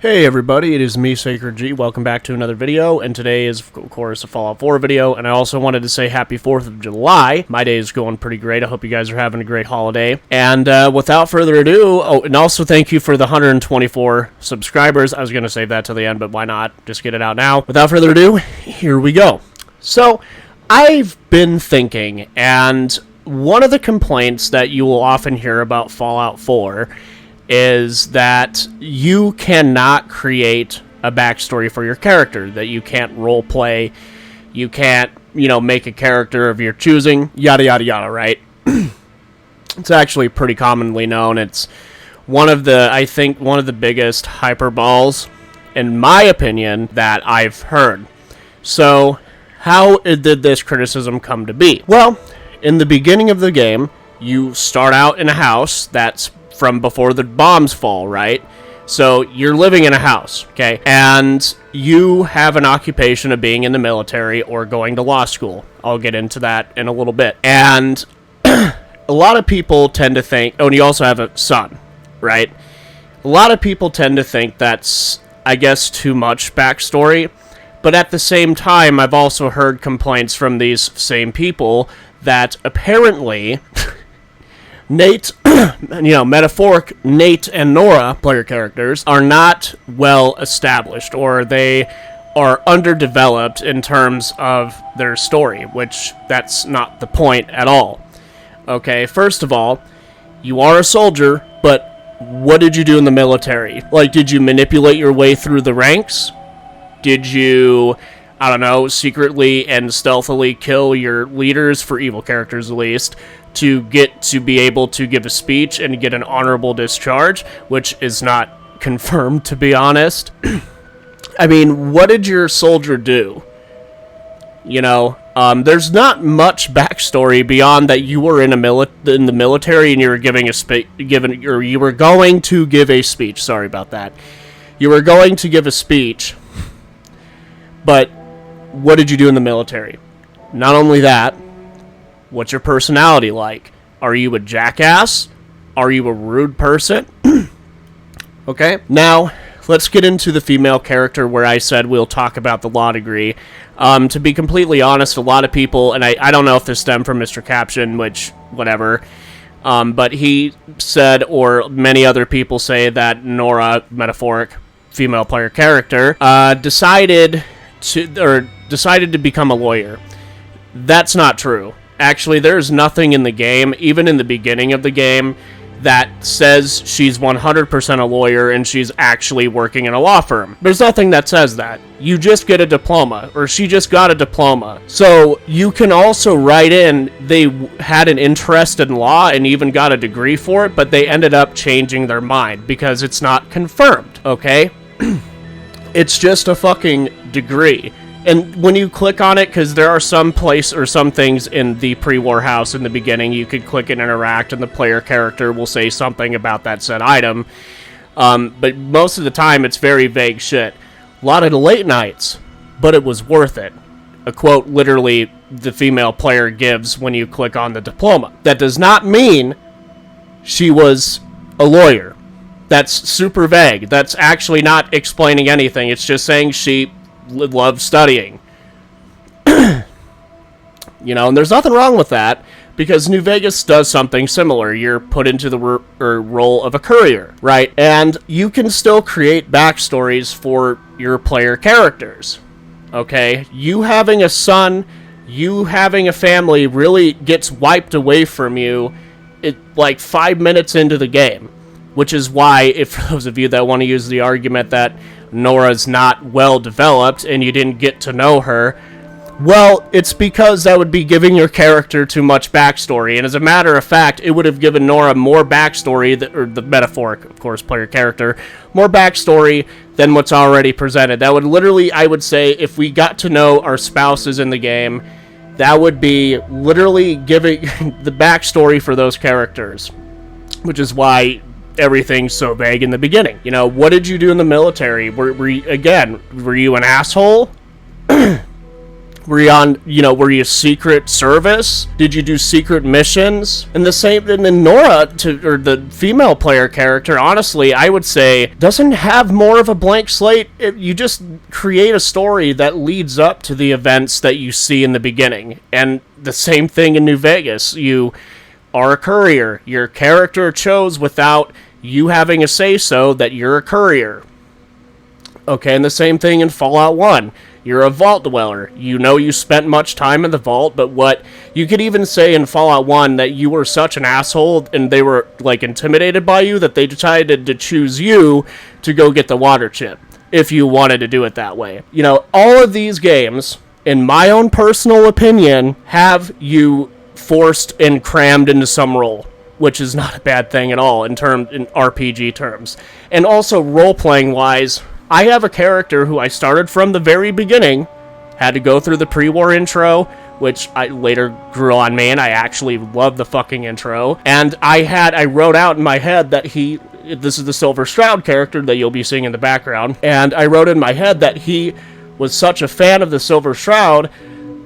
Hey everybody, it is me, Sacred G. Welcome back to another video, and today is, of course, a Fallout 4 video, and I also wanted to say happy 4th of July. My day is going pretty great. I hope you guys are having a great holiday. And without further ado, and also thank you for the 124 subscribers. I was going to save that till the end, but why not? Just get it out now. Without further ado, here we go. So, I've been thinking, and one of the complaints that you will often hear about Fallout 4 is that you cannot create a backstory for your character, that you can't role play, you can't, make a character of your choosing, yada yada yada, right? It's actually pretty commonly known. It's one of the biggest hyperballs, in my opinion, that I've heard. So, how did this criticism come to be? Well, in the beginning of the game, you start out in a house that's from before the bombs fall, right? So you're living in a house, okay? And you have an occupation of being in the military or going to law school. I'll get into that in a little bit. And a lot of people tend to think, and you also have a son, right? A lot of people tend to think that's, I guess, too much backstory. But at the same time, I've also heard complaints from these same people that apparently Nate, metaphoric Nate and Nora, player characters, are not well established, or they are underdeveloped in terms of their story, which that's not the point at all. Okay, first of all, you are a soldier, but what did you do in the military? Like, did you manipulate your way through the ranks? Did you, secretly and stealthily kill your leaders, for evil characters at least, to get to be able to give a speech and get an honorable discharge, which is not confirmed, to be honest? I mean, what did your soldier do? There's not much backstory beyond that you were in the military and you were you were going to give a speech. Sorry about that. You were going to give a speech, but what did you do in the military? Not only that, what's your personality like? Are you a jackass? Are you a rude person? Okay, now let's get into the female character where I said we'll talk about the law degree. To be completely honest, a lot of people, and I don't know if this stemmed from Mr. Caption, which, whatever, but he said, or many other people say, that Nora, metaphoric female player character, decided to become a lawyer. That's not true. Actually, there's nothing in the game, even in the beginning of the game, that says she's 100% a lawyer and she's actually working in a law firm. There's nothing that says that. You just get a diploma, or she just got a diploma. So you can also write in they had an interest in law and even got a degree for it, but they ended up changing their mind because it's not confirmed, okay? It's just a fucking degree. And when you click on it, because there are some things in the pre-war house in the beginning, you could click and interact, and the player character will say something about that said item. But most of the time, it's very vague shit. A lot of the late nights, but it was worth it. A quote literally the female player gives when you click on the diploma. That does not mean she was a lawyer. That's super vague. That's actually not explaining anything. It's just saying she love studying. And there's nothing wrong with that, because New Vegas does something similar. You're put into the role of a courier, right? And you can still create backstories for your player characters, okay? You having a son, you having a family really gets wiped away from you like 5 minutes into the game, which is why, if for those of you that want to use the argument that Nora's not well developed and you didn't get to know her, well, it's because that would be giving your character too much backstory. And as a matter of fact, it would have given Nora more backstory, or the metaphoric, of course, player character, more backstory than what's already presented. That would literally, I would say, if we got to know our spouses in the game, that would be literally giving the backstory for those characters, which is why everything's so vague in the beginning. What did you do in the military? Were you an asshole? Were you secret service? Did you do secret missions? And then Nora, or the female player character, honestly, I would say, doesn't have more of a blank slate. You just create a story that leads up to the events that you see in the beginning. And the same thing in New Vegas. You are a courier. Your character chose without you having a say-so that you're a courier. Okay, and the same thing in Fallout 1. You're a vault dweller. You spent much time in the vault, but what you could even say in Fallout 1 that you were such an asshole and they were like intimidated by you that they decided to choose you to go get the water chip if you wanted to do it that way. All of these games, in my own personal opinion, have you forced and crammed into some role, which is not a bad thing at all in RPG terms. And also role-playing wise, I have a character who I started from the very beginning, had to go through the pre-war intro, which I later grew on me, and I actually love the fucking intro. And I wrote out in my head that this is the Silver Shroud character that you'll be seeing in the background, and I wrote in my head that he was such a fan of the Silver Shroud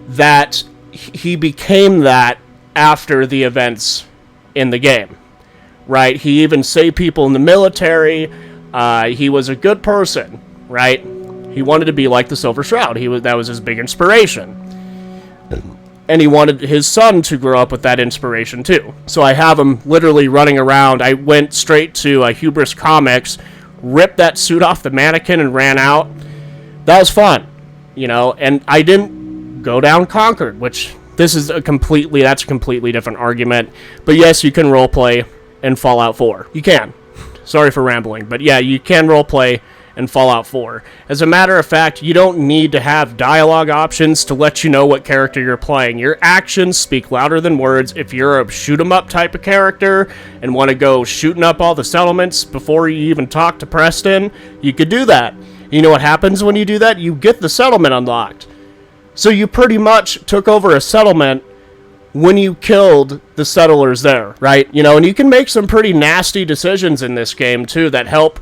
that he became that after the events in the game, right? He even saved people in the military. He was a good person, right? He wanted to be like the Silver Shroud. That was his big inspiration. And he wanted his son to grow up with that inspiration too. So I have him literally running around. I went straight to Hubris Comics, ripped that suit off the mannequin and ran out. That was fun, and I didn't go down Concord, which that's a completely different argument. But yes, you can roleplay in Fallout 4. You can. Sorry for rambling, but yeah, you can roleplay in Fallout 4. As a matter of fact, you don't need to have dialogue options to let you know what character you're playing. Your actions speak louder than words. If you're a shoot-'em-up type of character and want to go shooting up all the settlements before you even talk to Preston, you could do that. You know what happens when you do that? You get the settlement unlocked. So you pretty much took over a settlement when you killed the settlers there, right? And you can make some pretty nasty decisions in this game, too, that help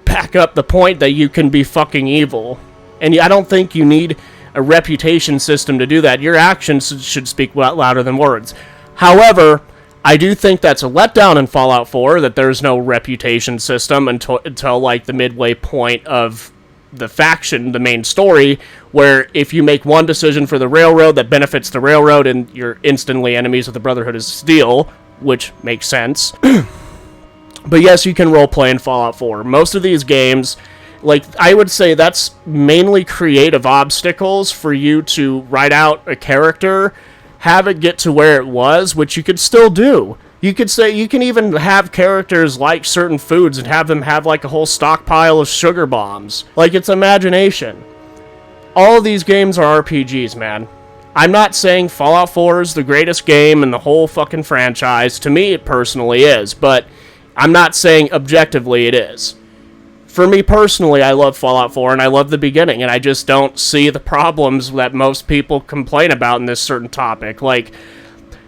back up the point that you can be fucking evil. And I don't think you need a reputation system to do that. Your actions should speak louder than words. However, I do think that's a letdown in Fallout 4, that there's no reputation system until like the midway point of the faction, the main story, where if you make one decision for the railroad that benefits the railroad and you're instantly enemies of the Brotherhood of Steel, which makes sense. But yes, you can roleplay in Fallout 4. Most of these games, I would say that's mainly creative obstacles for you to write out a character, have it get to where it was, which you could still do. You could say you can even have characters like certain foods and have them have a whole stockpile of sugar bombs. It's imagination. All of these games are RPGs, man. I'm not saying Fallout 4 is the greatest game in the whole fucking franchise. To me, it personally is, but I'm not saying objectively it is. For me personally, I love Fallout 4 and I love the beginning, and I just don't see the problems that most people complain about in this certain topic.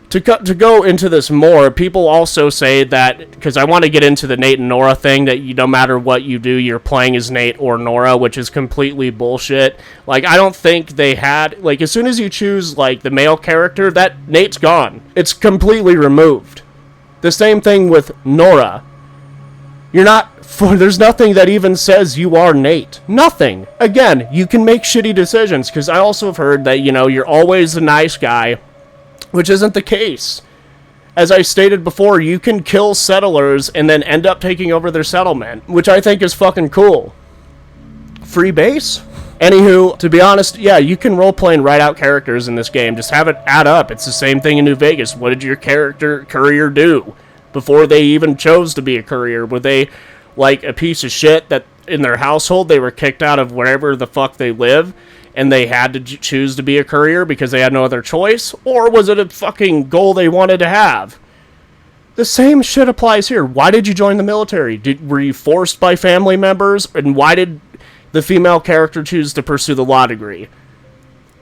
To go into this more, people also say that, because I want to get into the Nate and Nora thing, that no matter what you do, you're playing as Nate or Nora, which is completely bullshit. I don't think they had, as soon as you choose, the male character, that Nate's gone. It's completely removed. The same thing with Nora. There's nothing that even says you are Nate. Nothing. Again, you can make shitty decisions, because I also have heard that, you're always the nice guy, which isn't the case. As I stated before, you can kill settlers and then end up taking over their settlement, which I think is fucking cool. Free base? Anywho, to be honest, yeah, you can roleplay and write out characters in this game. Just have it add up. It's the same thing in New Vegas. What did your courier do before they even chose to be a courier? Were they a piece of shit that in their household they were kicked out of wherever the fuck they live, and they had to choose to be a courier because they had no other choice? Or was it a fucking goal they wanted to have? The same shit applies here. Why did you join the military? Were you forced by family members? And why did the female character choose to pursue the law degree?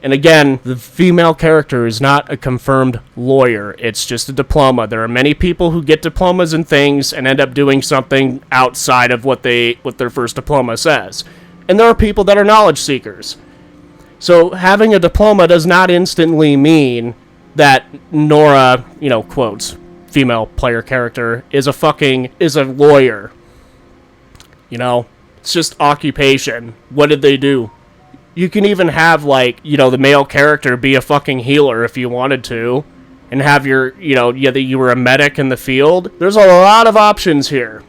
And again, the female character is not a confirmed lawyer. It's just a diploma. There are many people who get diplomas and things and end up doing something outside of what their first diploma says. And there are people that are knowledge seekers. So having a diploma does not instantly mean that Nora, quotes, female player character, is a lawyer. It's just occupation. What did they do? You can even have, the male character be a fucking healer if you wanted to, and have that you were a medic in the field. There's a lot of options here.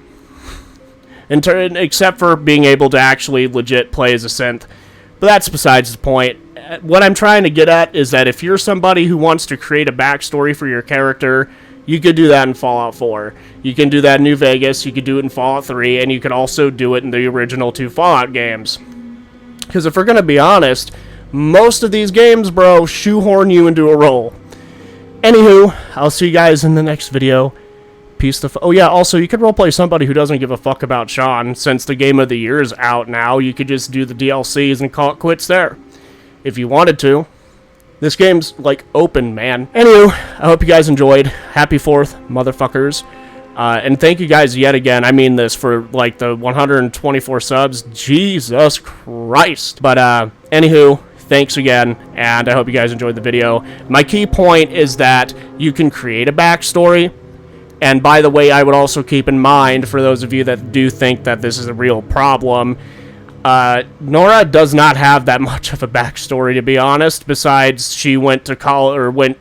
Except for being able to actually legit play as a synth. But that's besides the point. What I'm trying to get at is that if you're somebody who wants to create a backstory for your character, you could do that in Fallout 4. You can do that in New Vegas, you could do it in Fallout 3, and you could also do it in the original 2 Fallout games. Because if we're going to be honest, most of these games, bro, shoehorn you into a role. Anywho, I'll see you guys in the next video. Peace the oh yeah, also, you could roleplay somebody who doesn't give a fuck about Sean. Since the Game of the Year is out now, you could just do the DLCs and call it quits there. If you wanted to. This game's, open, man. Anywho, I hope you guys enjoyed. Happy 4th, motherfuckers. And thank you guys yet again. I mean this for, the 124 subs. Jesus Christ. But, anywho, thanks again, and I hope you guys enjoyed the video. My key point is that you can create a backstory. And by the way, I would also keep in mind, for those of you that do think that this is a real problem, Nora does not have that much of a backstory, to be honest, besides she went to college, or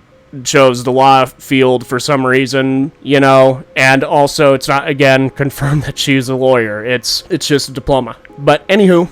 chose the law field for some reason, and also it's not, again, confirmed that she's a lawyer. It's just a diploma. But anywho,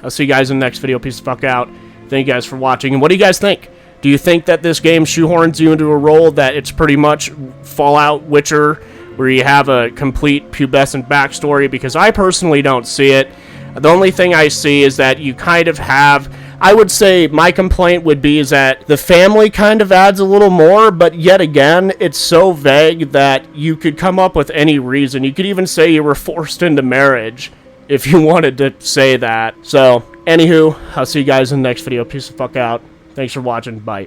I'll see you guys in the next video. Peace the fuck out. Thank you guys for watching, and what do you guys think? Do you think that this game shoehorns you into a role that it's pretty much Fallout Witcher, where you have a complete pubescent backstory? Because I personally don't see it. The only thing I see is that you kind of have... I would say my complaint would be is that the family kind of adds a little more, but yet again, it's so vague that you could come up with any reason. You could even say you were forced into marriage if you wanted to say that. So, anywho, I'll see you guys in the next video. Peace the fuck out. Thanks for watching. Bye.